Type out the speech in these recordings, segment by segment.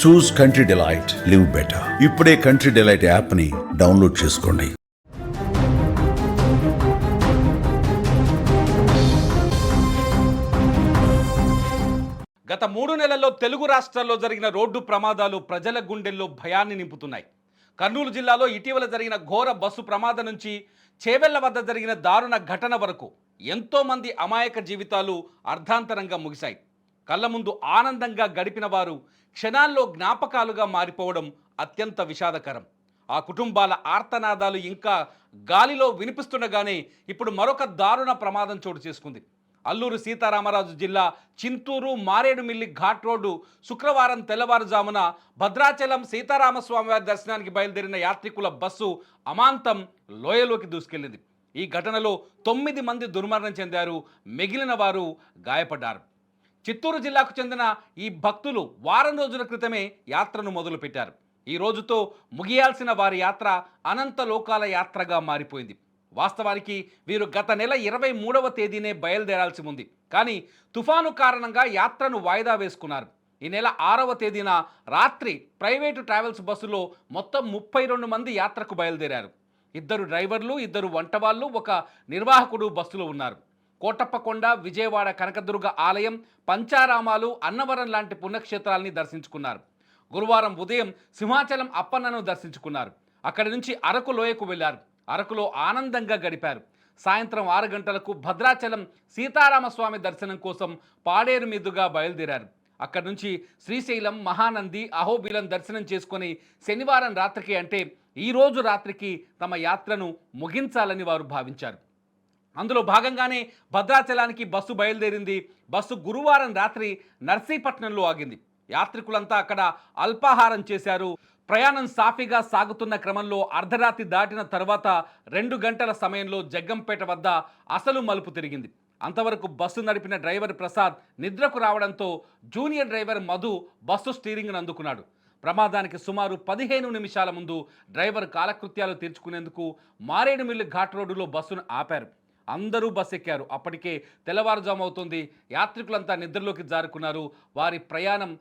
చూస్ country delight, live better. ఇప్పుడే country delight యాప్ని download చేసుకోండి. గత 3 నెలల్లో తెలుగు రాష్ట్రాల్లో జరిగిన రోడ్డు ప్రమాదాలు ప్రజల గుండెల్లో భయాన్ని నింపుతున్నాయి. కర్నూలు జిల్లాలో ఇటీవల జరిగిన ఘోర బస్సు ప్రమాదం నుంచి చేవెళ్ల వద్ద జరిగిన దారుణ ఘటన వరకు ఎంతోమంది అమాయక జీవితాలు అర్ధాంతరంగా ముగిశాయి. కళ్ళ ముందు ఆనందంగా గడిపిన వారు క్షణాల్లో జ్ఞాపకాలుగా మారిపోవడం అత్యంత విషాదకరం. ఆ కుటుంబాల ఆర్తనాదాలు ఇంకా గాలిలో వినిపిస్తుండగానే ఇప్పుడు మరొక దారుణ ప్రమాదం చోటు చేసుకుంది. అల్లూరు సీతారామరాజు జిల్లా చింతూరు మారేడుమిల్లి ఘాట్ రోడ్డు శుక్రవారం తెల్లవారుజామున భద్రాచలం సీతారామస్వామివారి దర్శనానికి బయలుదేరిన యాత్రికుల బస్సు అమాంతం లోయలోకి దూసుకెళ్లింది. ఈ ఘటనలో 9 మంది దుర్మరణం చెందారు, మిగిలిన వారు గాయపడ్డారు. చిత్తూరు జిల్లాకు చెందిన ఈ భక్తులు వారం రోజుల క్రితమే యాత్రను మొదలుపెట్టారు. ఈ రోజుతో ముగియాల్సిన వారి యాత్ర అనంత లోకాల యాత్రగా మారిపోయింది. వాస్తవానికి వీరు గత నెల 23వ తేదీనే బయలుదేరాల్సి ఉంది. కానీ తుఫాను కారణంగా యాత్రను వాయిదా వేసుకున్నారు. ఈ నెల 6వ తేదీన రాత్రి ప్రైవేటు ట్రావెల్స్ బస్సులో మొత్తం 32 మంది యాత్రకు బయలుదేరారు. 2 డ్రైవర్లు, 2 వంటవాళ్ళు, 1 నిర్వాహకుడు బస్సులో ఉన్నారు. కోటప్పకొండ, విజయవాడ కనకదుర్గ ఆలయం, పంచారామాలు, అన్నవరం లాంటి పుణ్యక్షేత్రాలని దర్శించుకున్నారు. గురువారం ఉదయం సింహాచలం అప్పన్నను దర్శించుకున్నారు. అక్కడి నుంచి అరకు లోయకు వెళ్లారు. అరకులో ఆనందంగా గడిపారు. సాయంత్రం 6 గంటలకు భద్రాచలం సీతారామస్వామి దర్శనం కోసం పాడేరు మీదుగా బయలుదేరారు. అక్కడి నుంచి శ్రీశైలం, మహానంది, అహోబిలం దర్శనం చేసుకొని శనివారం రాత్రికి, అంటే ఈరోజు రాత్రికి తమ యాత్రను ముగించాలని వారు భావించారు. అందులో భాగంగానే భద్రాచలానికి బస్సు బయలుదేరింది. బస్సు గురువారం రాత్రి నర్సీపట్నంలో ఆగింది. యాత్రికులంతా అక్కడ అల్పాహారం చేశారు. ప్రయాణం సాఫీగా సాగుతున్న క్రమంలో అర్ధరాత్రి దాటిన తర్వాత 2 గంటల సమయంలో జగ్గంపేట వద్ద అసలు మలుపు తిరిగింది. అంతవరకు బస్సు నడిపిన డ్రైవర్ ప్రసాద్ నిద్రకు రావడంతో జూనియర్ డ్రైవర్ మధు బస్సు స్టీరింగ్ను అందుకున్నాడు. ప్రమాదానికి సుమారు 15 నిమిషాల ముందు డ్రైవర్ కాలకృత్యాలు తీర్చుకునేందుకు మారేడుమిల్లి ఘాట్ రోడ్డులో బస్సును ఆపారు. అందరూ బస్ ఎక్కారు. అప్పటికే తెల్లవారుజాము అవుతుంది. యాత్రికులంతా నిద్రలోకి జారుకున్నారు. వారి ప్రయాణం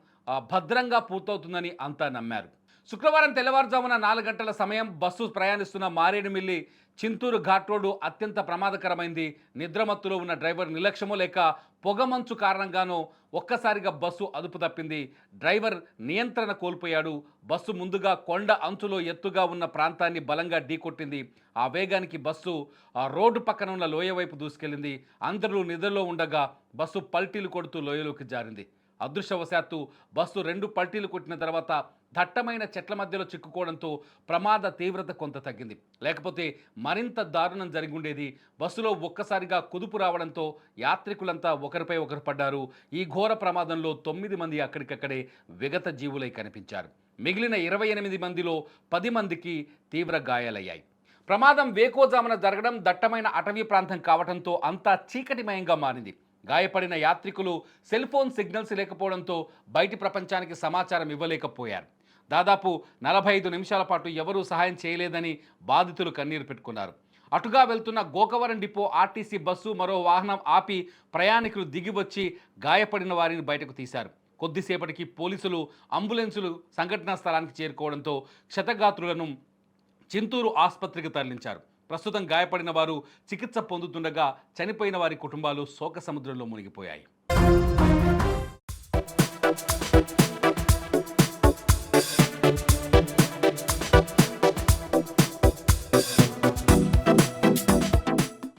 భద్రంగా పూర్తవుతుందని అంతా నమ్మారు. శుక్రవారం తెల్లవారుజామున 4 గంటల సమయం బస్సు ప్రయాణిస్తున్న మారేడుమిల్లి చింతూరు ఘాట్ రోడ్డు అత్యంత ప్రమాదకరమైంది. నిద్రమత్తులో ఉన్న డ్రైవర్ నిర్లక్ష్యమో లేక పొగమంచు కారణంగానో ఒక్కసారిగా బస్సు అదుపు తప్పింది. డ్రైవర్ నియంత్రణ కోల్పోయాడు. బస్సు ముందుగా కొండ అంచులో ఎత్తుగా ఉన్న ప్రాంతాన్ని బలంగా ఢీకొట్టింది. ఆ వేగానికి బస్సు రోడ్డు పక్కన ఉన్న లోయ వైపు దూసుకెళ్లింది. అందరూ నిద్రలో ఉండగా బస్సు పల్టీలు కొడుతూ లోయలోకి జారింది. అదృష్టవశాత్తు బస్సు 2 పల్టీలు కొట్టిన తర్వాత దట్టమైన చెట్ల మధ్యలో చిక్కుకోవడంతో ప్రమాద తీవ్రత కొంత తగ్గింది. లేకపోతే మరింత దారుణం జరిగి ఉండేది. బస్సులో ఒక్కసారిగా కుదుపు రావడంతో యాత్రికులంతా ఒకరిపై ఒకరు పడ్డారు. ఈ ఘోర ప్రమాదంలో 9 మంది అక్కడికక్కడే విగత జీవులై కనిపించారు. మిగిలిన 28 మందిలో 10 మందికి తీవ్ర గాయాలయ్యాయి. ప్రమాదం వేకోజామున జరగడం, దట్టమైన అటవీ ప్రాంతం కావడంతో అంతా చీకటిమయంగా మారింది. గాయపడిన యాత్రికులు సెల్ ఫోన్ సిగ్నల్స్ లేకపోవడంతో బయటి ప్రపంచానికి సమాచారం ఇవ్వలేకపోయారు. దాదాపు 45 నిమిషాల పాటు ఎవరూ సహాయం చేయలేదని బాధితులు కన్నీరు పెట్టుకున్నారు. అటుగా వెళ్తున్న గోకవరం డిపో ఆర్టీసీ బస్సు మరో వాహనం ఆపి ప్రయాణికులు దిగివచ్చి గాయపడిన వారిని బయటకు తీశారు. కొద్దిసేపటికి పోలీసులు, అంబులెన్సులు సంఘటనా స్థలానికి చేరుకోవడంతో క్షతగాత్రులను చింతూరు ఆసుపత్రికి తరలించారు. ప్రస్తుతం గాయపడిన వారు చికిత్స పొందుతుండగా చనిపోయిన వారి కుటుంబాలు శోక సముద్రంలో మునిగిపోయాయి.